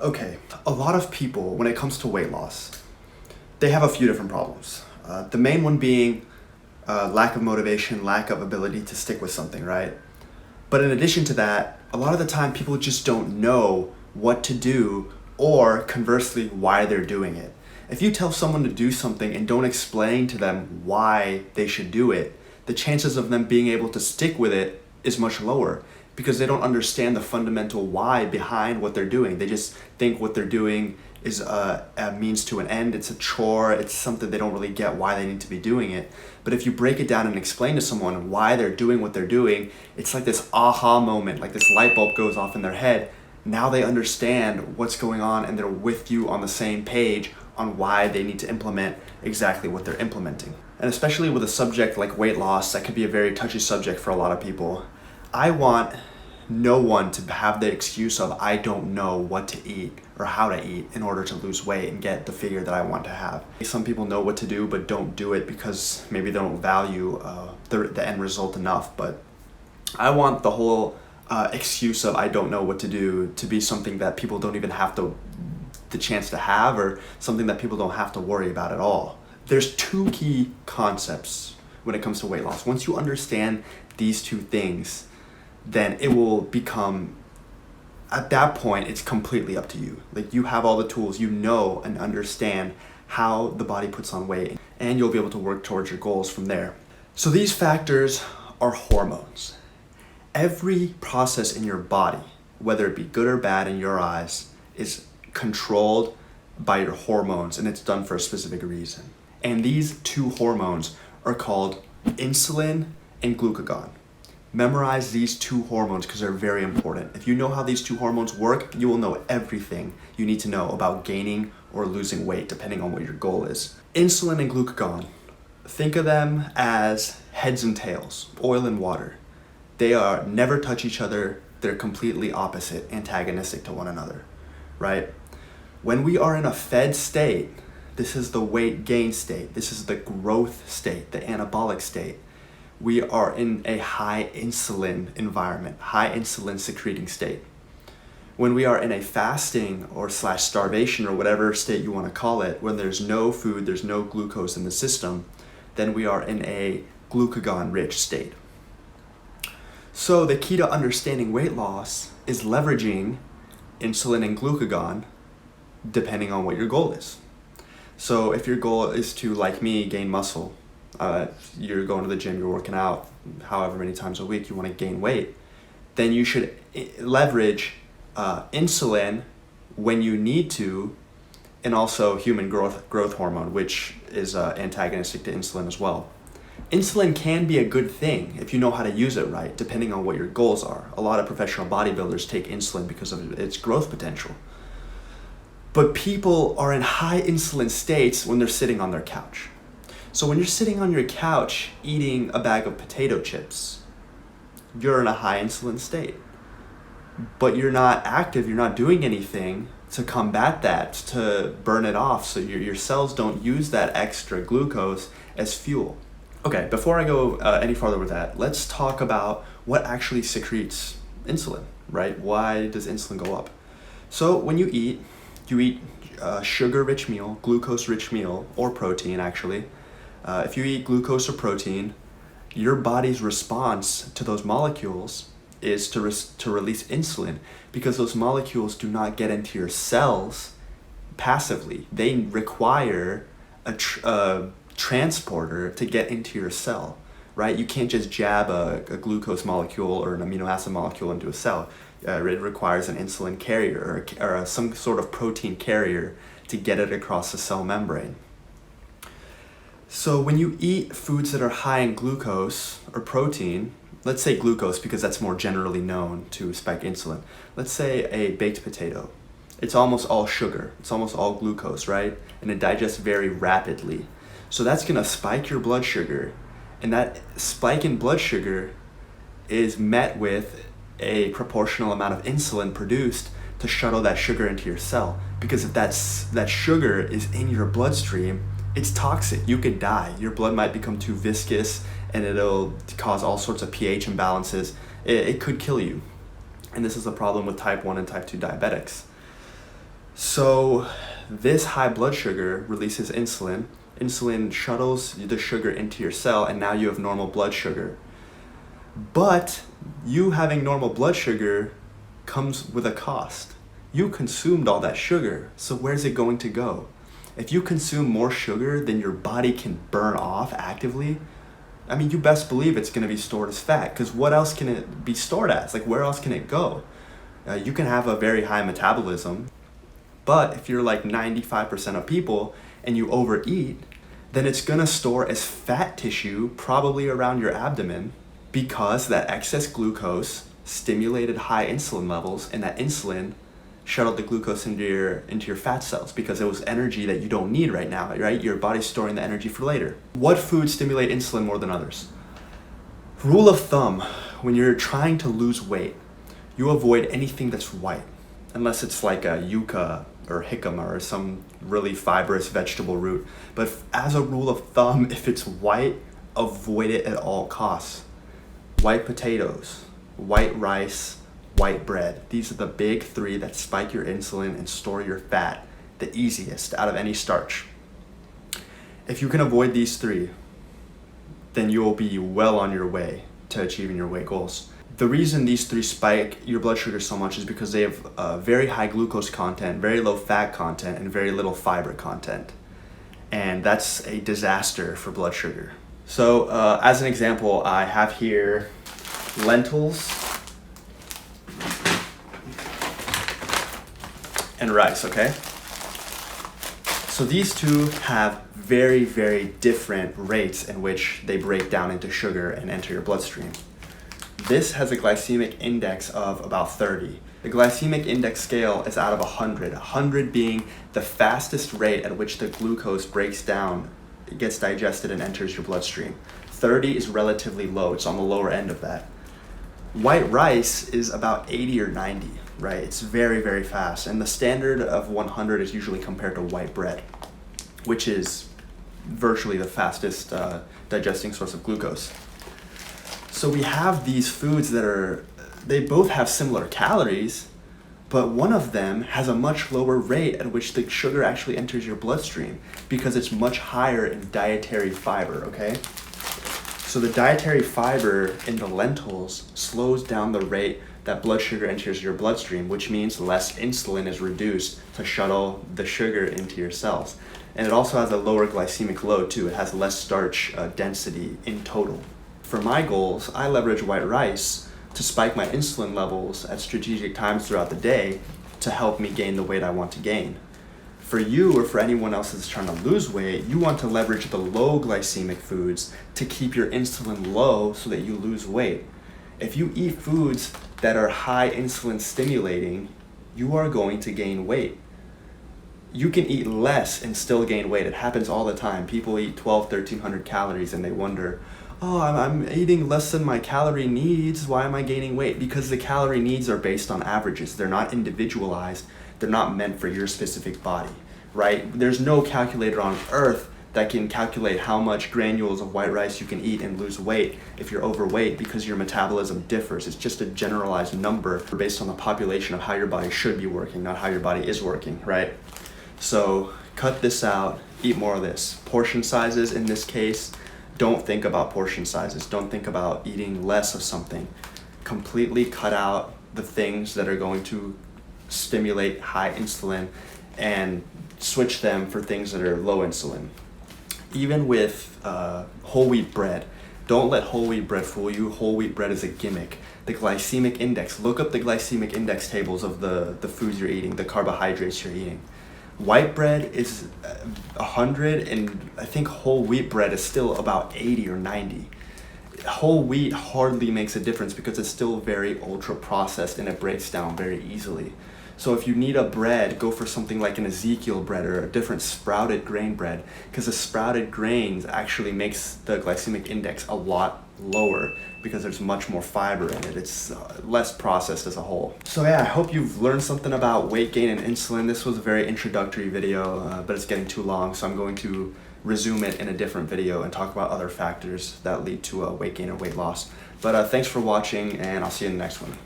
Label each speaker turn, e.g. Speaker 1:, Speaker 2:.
Speaker 1: Okay, a lot of people, when it comes to weight loss, they have a few different problems. The main one being lack of motivation, lack of ability to stick with something, right? But in addition to that, a lot of the time people just don't know what to do or conversely why they're doing it. If you tell someone to do something and don't explain to them why they should do it, the chances of them being able to stick with it is much lower because they don't understand the fundamental why behind what they're doing. They just think what they're doing is a means to an end. It's a chore. It's something they don't really get why they need to be doing it. But if you break it down and explain to someone why they're doing what they're doing, it's like this aha moment, like this light bulb goes off in their head. Now they understand what's going on and they're with you on the same page on why they need to implement exactly what they're implementing. And especially with a subject like weight loss, that could be a very touchy subject for a lot of people. I want no one to have the excuse of I don't know what to eat or how to eat in order to lose weight and get the figure that I want to have. Some people know what to do but don't do it because maybe they don't value the end result enough. But I want the whole excuse of I don't know what to do to be something that people don't even have the chance to have, or something that people don't have to worry about at all. There's two key concepts when it comes to weight loss. Once you understand these two things, then it will become, at that point, it's completely up to you. Like, you have all the tools, you know and understand how the body puts on weight, and you'll be able to work towards your goals from there. So these factors are hormones. Every process in your body, whether it be good or bad in your eyes, is controlled by your hormones, and it's done for a specific reason. And these two hormones are called insulin and glucagon. Memorize these two hormones because they're very important. If you know how these two hormones work, you will know everything you need to know about gaining or losing weight, depending on what your goal is. Insulin and glucagon, think of them as heads and tails, oil and water. They are never touch each other. They're completely opposite, antagonistic to one another, right? When we are in a fed state, this is the weight gain state. This is the growth state, the anabolic state. We are in a high insulin environment, high insulin secreting state. When we are in a fasting or / starvation or whatever state you want to call it, when there's no food, there's no glucose in the system, then we are in a glucagon rich state. So the key to understanding weight loss is leveraging insulin and glucagon depending on what your goal is. So if your goal is to, like me, gain muscle, you're going to the gym, you're working out however many times a week, you want to gain weight, then you should leverage insulin when you need to, and also human growth hormone, which is antagonistic to insulin as well. Insulin can be a good thing if you know how to use it right, depending on what your goals are. A lot of professional bodybuilders take insulin because of its growth potential. But people are in high insulin states when they're sitting on their couch. So when you're sitting on your couch eating a bag of potato chips, you're in a high insulin state. But you're not active, you're not doing anything to combat that, to burn it off, so your cells don't use that extra glucose as fuel. Okay, before I go any farther with that, let's talk about what actually secretes insulin, right? Why does insulin go up? So when you eat sugar-rich meal, glucose-rich meal, or protein actually. If you eat glucose or protein, your body's response to those molecules is to release insulin, because those molecules do not get into your cells passively. They require a transporter to get into your cell, right? You can't just jab a glucose molecule or an amino acid molecule into a cell. It requires an insulin carrier or some sort of protein carrier to get it across the cell membrane. So when you eat foods that are high in glucose or protein, let's say glucose because that's more generally known to spike insulin. Let's say a baked potato. It's almost all sugar. It's almost all glucose, right? And it digests very rapidly. So that's going to spike your blood sugar. And that spike in blood sugar is met with a proportional amount of insulin produced to shuttle that sugar into your cell. Because if that sugar is in your bloodstream, it's toxic. You could die. Your blood might become too viscous and it'll cause all sorts of pH imbalances. It could kill you. And this is a problem with type 1 and type 2 diabetics. So this high blood sugar releases insulin. Insulin shuttles the sugar into your cell, and now you have normal blood sugar. But you having normal blood sugar comes with a cost. You consumed all that sugar, so where's it going to go? If you consume more sugar than your body can burn off actively, I mean, you best believe it's going to be stored as fat, because what else can it be stored as? Like, where else can it go? You can have a very high metabolism, but if you're like 95% of people and you overeat, then it's going to store as fat tissue, probably around your abdomen, because that excess glucose stimulated high insulin levels, and that insulin shuttled the glucose into your fat cells because it was energy that you don't need right now, right? Your body's storing the energy for later. What foods stimulate insulin more than others? Rule of thumb, when you're trying to lose weight, you avoid anything that's white, unless it's like a yucca or jicama or some really fibrous vegetable root. But as a rule of thumb, if it's white, avoid it at all costs. White potatoes, white rice, white bread. These are the big three that spike your insulin and store your fat the easiest out of any starch. If you can avoid these three, then you'll be well on your way to achieving your weight goals. The reason these three spike your blood sugar so much is because they have very high glucose content, very low fat content, and very little fiber content. And that's a disaster for blood sugar. So as an example, I have here lentils and rice, okay? So these two have very, very different rates in which they break down into sugar and enter your bloodstream. This has a glycemic index of about 30. The glycemic index scale is out of 100, 100 being the fastest rate at which the glucose breaks down, it gets digested and enters your bloodstream. 30 is relatively low, it's on the lower end of that. White rice is about 80 or 90, right? It's very, very fast. And the standard of 100 is usually compared to white bread, which is virtually the fastest digesting source of glucose. So we have these foods they both have similar calories, but one of them has a much lower rate at which the sugar actually enters your bloodstream because it's much higher in dietary fiber, okay? So the dietary fiber in the lentils slows down the rate that blood sugar enters your bloodstream, which means less insulin is reduced to shuttle the sugar into your cells. And it also has a lower glycemic load too. It has less starch density in total. For my goals, I leverage white rice to spike my insulin levels at strategic times throughout the day to help me gain the weight I want to gain. For you or for anyone else that's trying to lose weight, you want to leverage the low glycemic foods to keep your insulin low so that you lose weight. If you eat foods that are high insulin stimulating, you are going to gain weight. You can eat less and still gain weight. It happens all the time. People eat 1,300 calories and they wonder, oh, I'm eating less than my calorie needs. Why am I gaining weight? Because the calorie needs are based on averages. They're not individualized. They're not meant for your specific body, right? There's no calculator on earth that can calculate how much granules of white rice you can eat and lose weight if you're overweight because your metabolism differs. It's just a generalized number based on the population of how your body should be working, not how your body is working, right? So cut this out, eat more of this. Portion sizes in this case, don't think about portion sizes. Don't think about eating less of something. Completely cut out the things that are going to stimulate high insulin and switch them for things that are low insulin. Even with whole wheat bread, don't let whole wheat bread fool you. Whole wheat bread is a gimmick. The glycemic index, look up the glycemic index tables of the foods you're eating, the carbohydrates you're eating. White bread is 100 and I think whole wheat bread is still about 80 or 90. Whole wheat hardly makes a difference because it's still very ultra processed and it breaks down very easily. So if you need a bread, go for something like an Ezekiel bread or a different sprouted grain bread, because the sprouted grains actually makes the glycemic index a lot lower because there's much more fiber in it. It's less processed as a whole. So yeah, I hope you've learned something about weight gain and insulin. This was a very introductory video, but it's getting too long, so I'm going to resume it in a different video and talk about other factors that lead to weight gain or weight loss. But thanks for watching, and I'll see you in the next one.